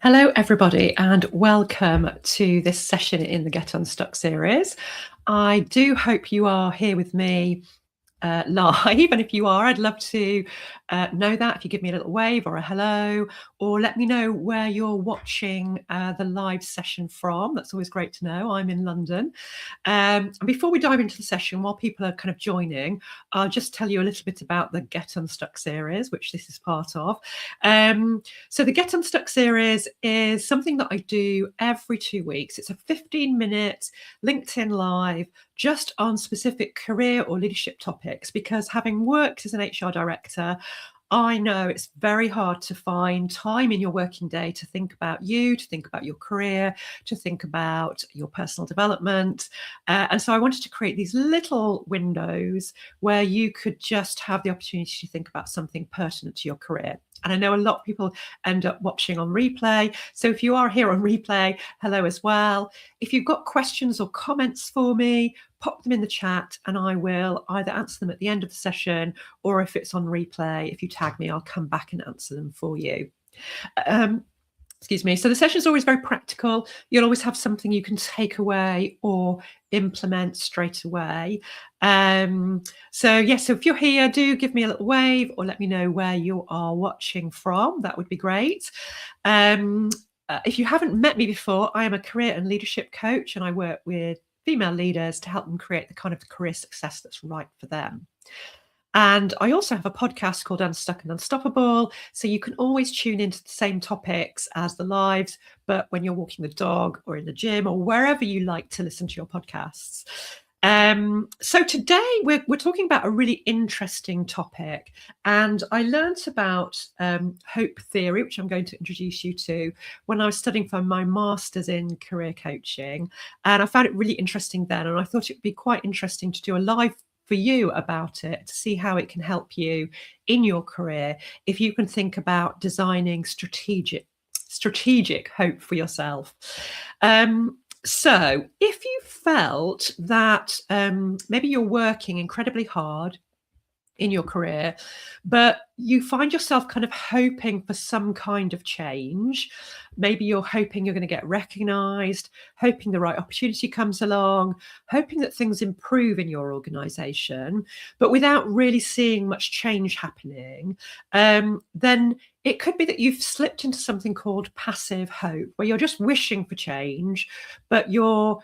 Hello, everybody, and welcome to this session in the Get Unstuck series. I do hope you are here with me live, and if you are, I'd love to know that. If you give me a little wave or a hello, or let me know where you're watching the live session from. That's always great to know. I'm in London. And before we dive into the session, while people are kind of joining, I'll just tell you a little bit about the Get Unstuck series, which this is part of. So the Get Unstuck series is something that I do every 2 weeks. It's a 15-minute LinkedIn Live just on specific career or leadership topics, because having worked as an HR director, I know it's very hard to find time in your working day to think about you, to think about your career, to think about your personal development. And so I wanted to create these little windows where you could just have the opportunity to think about something pertinent to your career. And I know a lot of people end up watching on replay. So if you are here on replay, hello as well. If you've got questions or comments for me, pop them in the chat and I will either answer them at the end of the session, or if it's on replay, if you tag me, I'll come back and answer them for you. Excuse me. So the session is always very practical. You'll always have something you can take away or implement straight away. So if you're here, do give me a little wave or let me know where you are watching from. That would be great. If you haven't met me before, I am a career and leadership coach, and I work with female leaders to help them create the kind of career success that's right for them. And I also have a podcast called Unstuck and Unstoppable. So you can always tune into the same topics as the lives, but when you're walking the dog or in the gym or wherever you like to listen to your podcasts. So today we're talking about a really interesting topic, and I learnt about hope theory, which I'm going to introduce you to, when I was studying for my master's in career coaching, and I found it really interesting then, and I thought it would be quite interesting to do a live for you about it, to see how it can help you in your career if you can think about designing strategic hope for yourself. So if you felt that maybe you're working incredibly hard in your career, but you find yourself kind of hoping for some kind of change. Maybe you're hoping you're going to get recognized, hoping the right opportunity comes along, hoping that things improve in your organization, but without really seeing much change happening, then it could be that you've slipped into something called passive hope, where you're just wishing for change, but you're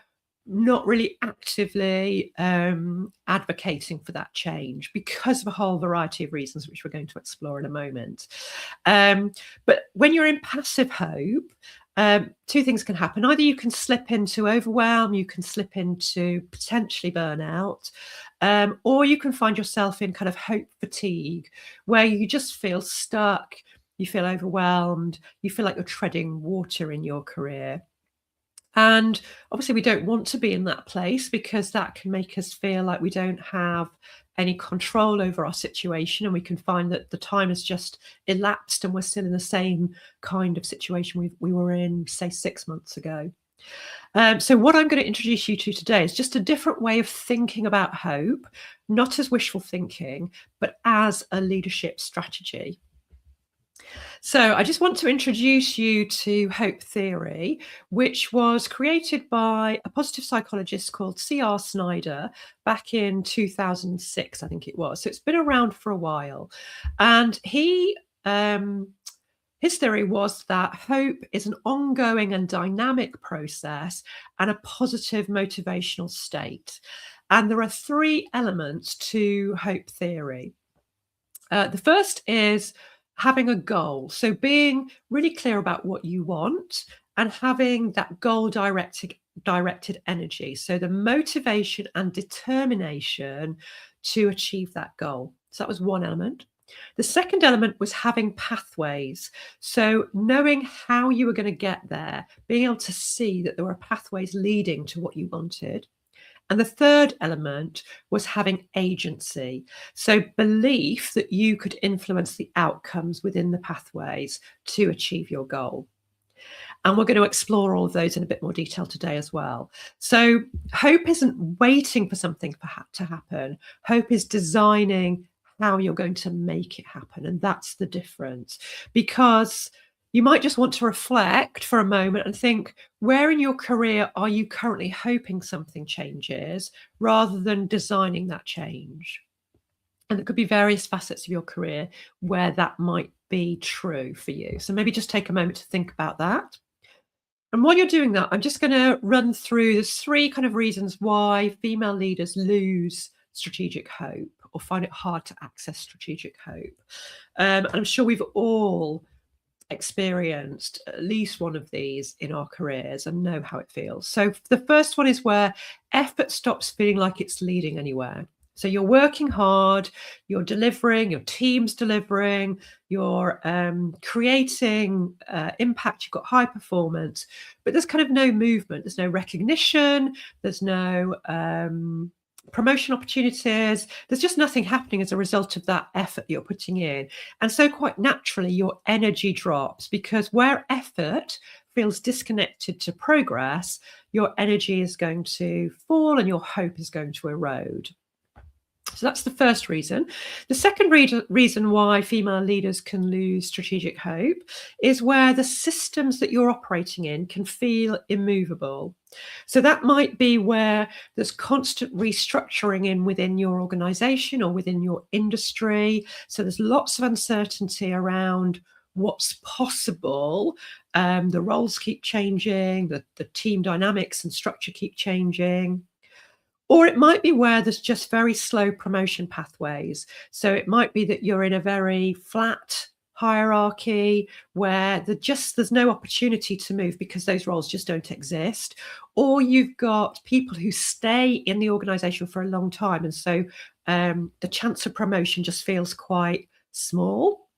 not really actively advocating for that change because of a whole variety of reasons, which we're going to explore in a moment. But when you're in passive hope, two things can happen. Either you can slip into overwhelm, you can slip into potentially burnout, or you can find yourself in kind of hope fatigue, where you just feel stuck, you feel overwhelmed, you feel like you're treading water in your career. And obviously we don't want to be in that place, because that can make us feel like we don't have any control over our situation, and we can find that the time has just elapsed and we're still in the same kind of situation we were in, say, 6 months ago. So what I'm going to introduce you to today is just a different way of thinking about hope, not as wishful thinking, but as a leadership strategy. So I just want to introduce you to hope theory, which was created by a positive psychologist called C.R. Snyder back in 2006, I think it was. So it's been around for a while. And his theory was that hope is an ongoing and dynamic process and a positive motivational state. And there are 3 elements to hope theory. The first is having a goal. So being really clear about what you want and having that goal directed energy. So the motivation and determination to achieve that goal. So that was one element. The second element was having pathways. So knowing how you were going to get there, being able to see that there were pathways leading to what you wanted. And the third element was having agency. So belief that you could influence the outcomes within the pathways to achieve your goal. And we're going to explore all of those in a bit more detail today as well. So hope isn't waiting for something to happen. Hope is designing how you're going to make it happen. And that's the difference. Because You might just want to reflect for a moment and think, where in your career are you currently hoping something changes rather than designing that change? And it could be various facets of your career where that might be true for you. So maybe just take a moment to think about that. And while you're doing that, I'm just going to run through the three kind of reasons why female leaders lose strategic hope or find it hard to access strategic hope. And I'm sure we've all experienced at least one of these in our careers and know how it feels. So the first one is where effort stops feeling like it's leading anywhere. So you're working hard, you're delivering, your team's delivering, you're creating impact, you've got high performance, but there's kind of no movement, there's no recognition, there's no promotion opportunities. There's just nothing happening as a result of that effort you're putting in. And so quite naturally, your energy drops, because where effort feels disconnected to progress, your energy is going to fall and your hope is going to erode. So that's the first reason. The second reason why female leaders can lose strategic hope is where the systems that you're operating in can feel immovable. So that might be where there's constant restructuring within your organization or within your industry. So there's lots of uncertainty around what's possible. The roles keep changing, the team dynamics and structure keep changing. Or it might be where there's just very slow promotion pathways. So it might be that you're in a very flat hierarchy where there's no opportunity to move because those roles just don't exist. Or you've got people who stay in the organization for a long time. And so the chance of promotion just feels quite small.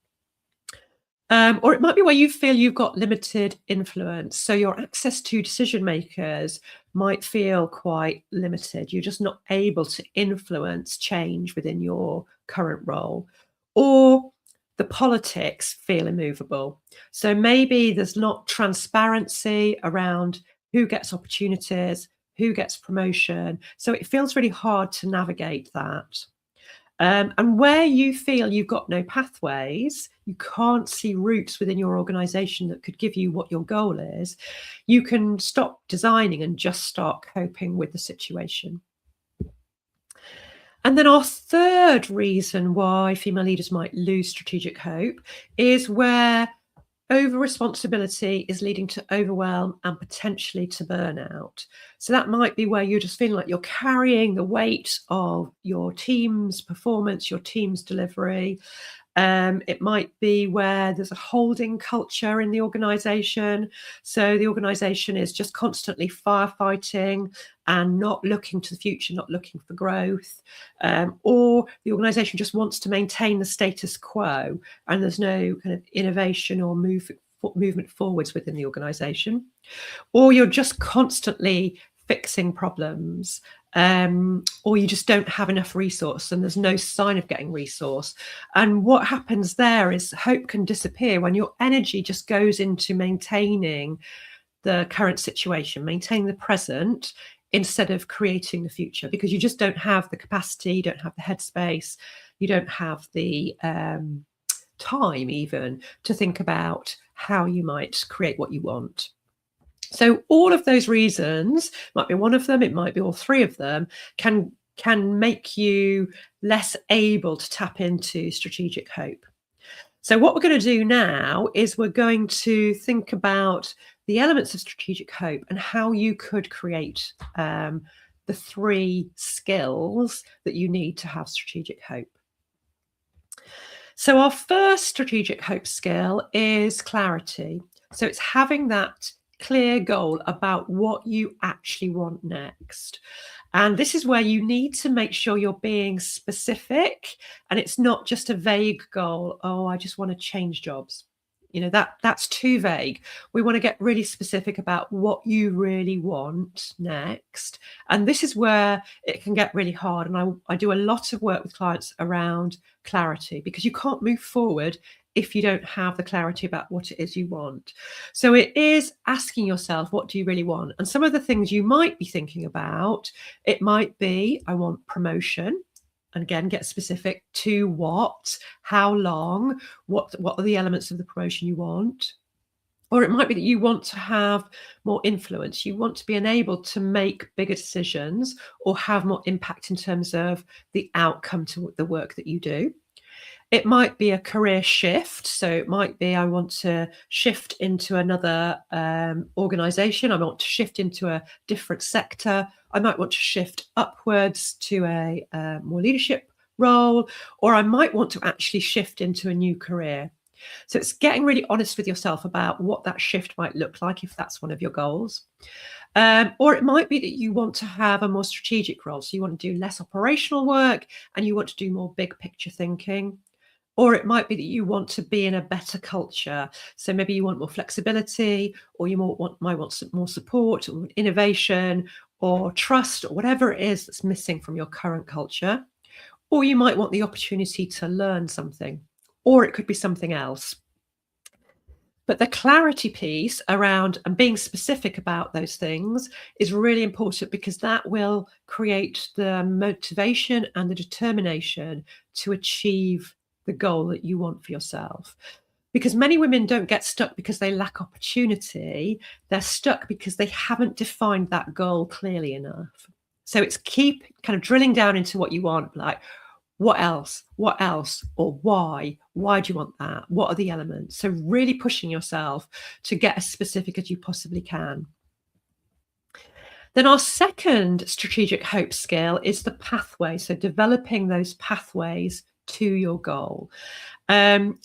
Or it might be where you feel you've got limited influence. So your access to decision makers might feel quite limited. You're just not able to influence change within your current role. Or the politics feel immovable. So maybe there's not transparency around who gets opportunities, who gets promotion. So it feels really hard to navigate that. And where you feel you've got no pathways, you can't see routes within your organization that could give you what your goal is, you can stop designing and just start coping with the situation. And then our third reason why female leaders might lose strategic hope is where over responsibility is leading to overwhelm and potentially to burnout. So that might be where you're just feeling like you're carrying the weight of your team's performance, your team's delivery. It might be where there's a holding culture in the organization. So the organization is just constantly firefighting and not looking to the future, not looking for growth. Or the organization just wants to maintain the status quo and there's no kind of innovation or movement forwards within the organization. Or you're just constantly fixing problems. Or you just don't have enough resource and there's no sign of getting resource. And what happens there is hope can disappear when your energy just goes into maintaining the current situation, maintaining the present instead of creating the future, because you just don't have the capacity, you don't have the headspace, you don't have the time even to think about how you might create what you want. So all of those reasons, might be one of them, it might be all three of them, can make you less able to tap into strategic hope. So what we're going to do now is we're going to think about the elements of strategic hope and how you could create the three skills that you need to have strategic hope. So our first strategic hope skill is clarity. So it's having that clear goal about what you actually want next. And this is where you need to make sure you're being specific and it's not just a vague goal. Oh, I just want to change jobs. You know, that's too vague. We want to get really specific about what you really want next. And this is where it can get really hard. And I do a lot of work with clients around clarity, because you can't move forward if you don't have the clarity about what it is you want. So it is asking yourself, what do you really want? And some of the things you might be thinking about, it might be, I want promotion. And again, get specific to what, how long, what are the elements of the promotion you want? Or it might be that you want to have more influence. You want to be enabled to make bigger decisions or have more impact in terms of the outcome to the work that you do. It might be a career shift. So it might be I want to shift into another organization. I want to shift into a different sector. I might want to shift upwards to a more leadership role, or I might want to actually shift into a new career. So it's getting really honest with yourself about what that shift might look like if that's one of your goals. Or it might be that you want to have a more strategic role. So you want to do less operational work and you want to do more big picture thinking. Or it might be that you want to be in a better culture. So maybe you want more flexibility, or you might want some more support or innovation or trust or whatever it is that's missing from your current culture. Or you might want the opportunity to learn something, or it could be something else. But the clarity piece around and being specific about those things is really important, because that will create the motivation and the determination to achieve the goal that you want for yourself. Because many women don't get stuck because they lack opportunity. They're stuck because they haven't defined that goal clearly enough. So it's keep kind of drilling down into what you want, like, what else? What else? Or why? Why do you want that? What are the elements? So really pushing yourself to get as specific as you possibly can. Then our second strategic hope skill is the pathway. So developing those pathways to your goal. And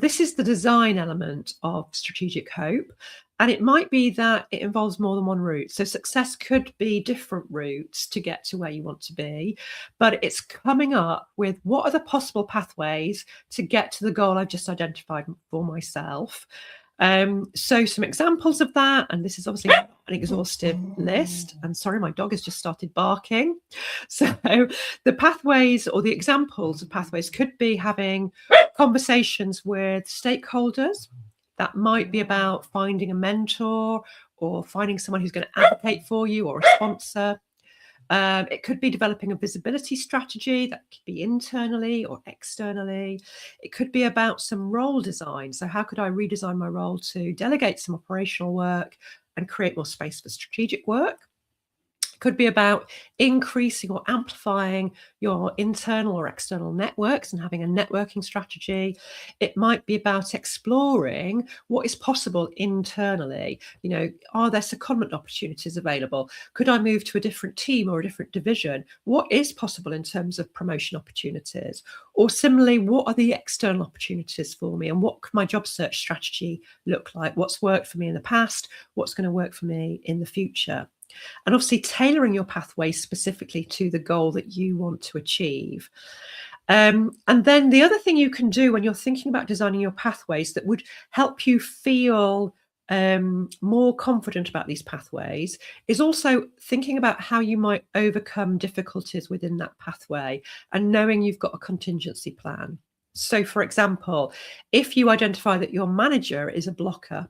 this is the design element of strategic hope. And it might be that it involves more than one route. So success could be different routes to get to where you want to be, but it's coming up with what are the possible pathways to get to the goal I've just identified for myself. So some examples of that, and this is obviously an exhaustive list. And sorry, my dog has just started barking. So the pathways or the examples of pathways could be having conversations with stakeholders. That might be about finding a mentor or finding someone who's going to advocate for you, or a sponsor. It could be developing a visibility strategy. That could be internally or externally. It could be about some role design. So how could I redesign my role to delegate some operational work and create more space for strategic work? Could be about increasing or amplifying your internal or external networks and having a networking strategy. It might be about exploring what is possible internally. You know, are there secondment opportunities available? Could I move to a different team or a different division? What is possible in terms of promotion opportunities? Or similarly, what are the external opportunities for me, and what could my job search strategy look like? What's worked for me in the past? What's going to work for me in the future? And obviously tailoring your pathway specifically to the goal that you want to achieve. And then the other thing you can do when you're thinking about designing your pathways that would help you feel more confident about these pathways is also thinking about how you might overcome difficulties within that pathway and knowing you've got a contingency plan. So, for example, if you identify that your manager is a blocker,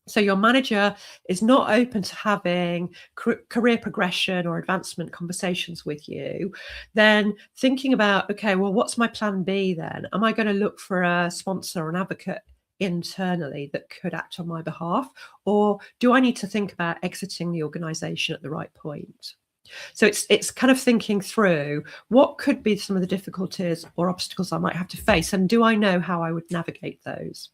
so your manager is not open to having career progression or advancement conversations with you, then thinking about, okay, well, what's my plan B then? Am I going to look for a sponsor or an advocate internally that could act on my behalf? Or do I need to think about exiting the organization at the right point? So it's kind of thinking through what could be some of the difficulties or obstacles I might have to face, and do I know how I would navigate those?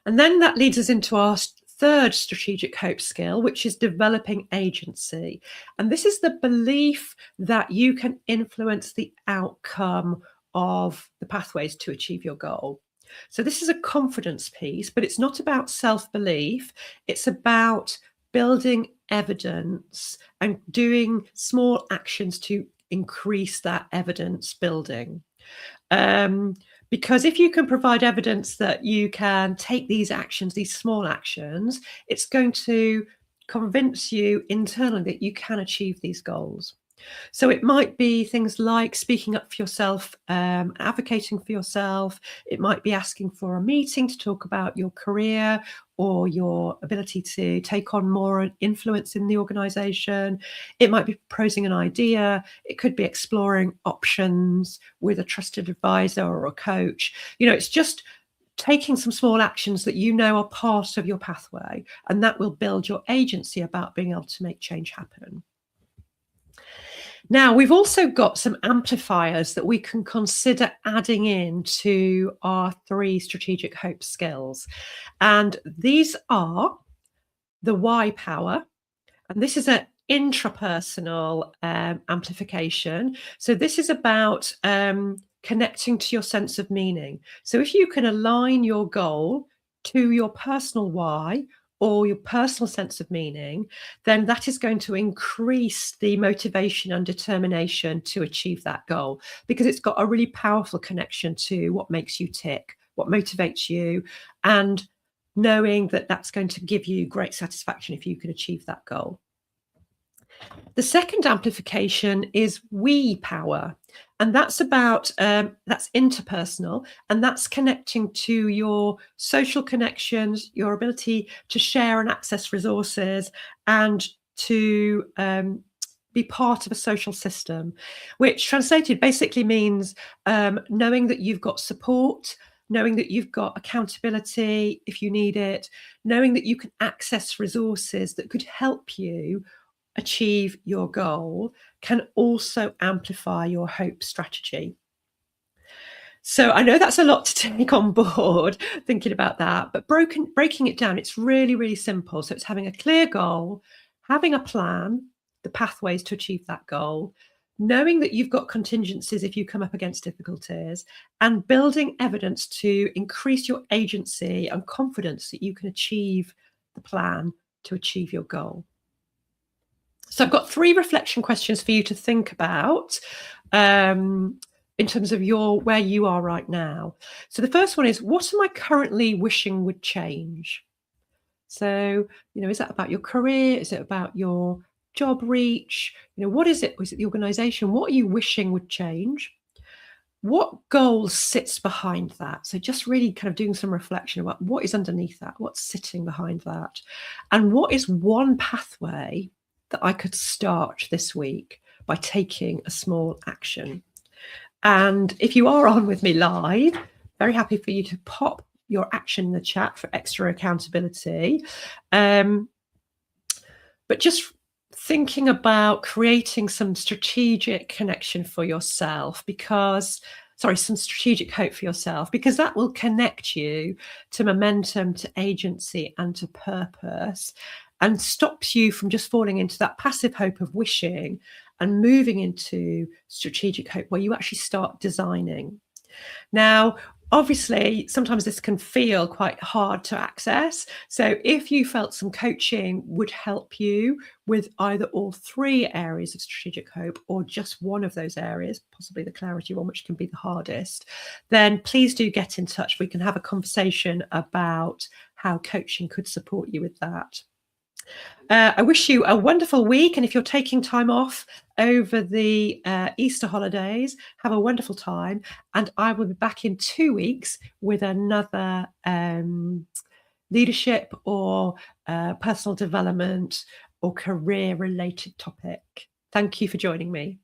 And then that leads us into our third strategic hope skill, which is developing agency. And this is the belief that you can influence the outcome of the pathways to achieve your goal. So this is a confidence piece, but it's not about self-belief. It's about building evidence and doing small actions to increase that evidence building. Because if you can provide evidence that you can take these actions, these small actions, it's going to convince you internally that you can achieve these goals. So it might be things like speaking up for yourself, advocating for yourself. It might be asking for a meeting to talk about your career or your ability to take on more influence in the organization. It might be proposing an idea. It could be exploring options with a trusted advisor or a coach. You know, it's just taking some small actions that you know are part of your pathway, and that will build your agency about being able to make change happen. Now, we've also got some amplifiers that we can consider adding in to our 3 strategic hope skills. And these are the why power, and this is an intrapersonal amplification. So this is about connecting to your sense of meaning. So if you can align your goal to your personal why or your personal sense of meaning, then that is going to increase the motivation and determination to achieve that goal, because it's got a really powerful connection to what makes you tick, what motivates you, and knowing that that's going to give you great satisfaction if you can achieve that goal. The second amplification is we power, and that's about that's interpersonal, and that's connecting to your social connections, your ability to share and access resources, and to be part of a social system, which translated basically means knowing that you've got support, knowing that you've got accountability if you need it, knowing that you can access resources that could help you achieve your goal, can also amplify your hope strategy. So I know that's a lot to take on board thinking about that, but breaking it down, it's really, really simple. So it's having a clear goal, having a plan, the pathways to achieve that goal, knowing that you've got contingencies if you come up against difficulties, and building evidence to increase your agency and confidence that you can achieve the plan to achieve your goal. So I've got 3 reflection questions for you to think about in terms of where you are right now. So the first one is, what am I currently wishing would change? So, is that about your career? Is it about your job reach? What is it? Is it the organization? What are you wishing would change? What goal sits behind that? So just really kind of doing some reflection about what is underneath that, what's sitting behind that, and what is one pathway that I could start this week by taking a small action. And if you are on with me live, very happy for you to pop your action in the chat for extra accountability. But just thinking about creating some strategic connection for yourself, some strategic hope for yourself, because that will connect you to momentum, to agency, and to purpose, and stops you from just falling into that passive hope of wishing and moving into strategic hope where you actually start designing. Now, obviously, sometimes this can feel quite hard to access. So if you felt some coaching would help you with either all 3 areas of strategic hope or just one of those areas, possibly the clarity one, which can be the hardest, then please do get in touch. We can have a conversation about how coaching could support you with that. I wish you a wonderful week, and if you're taking time off over the Easter holidays, have a wonderful time, and I will be back in 2 weeks with another leadership or personal development or career related topic. Thank you for joining me.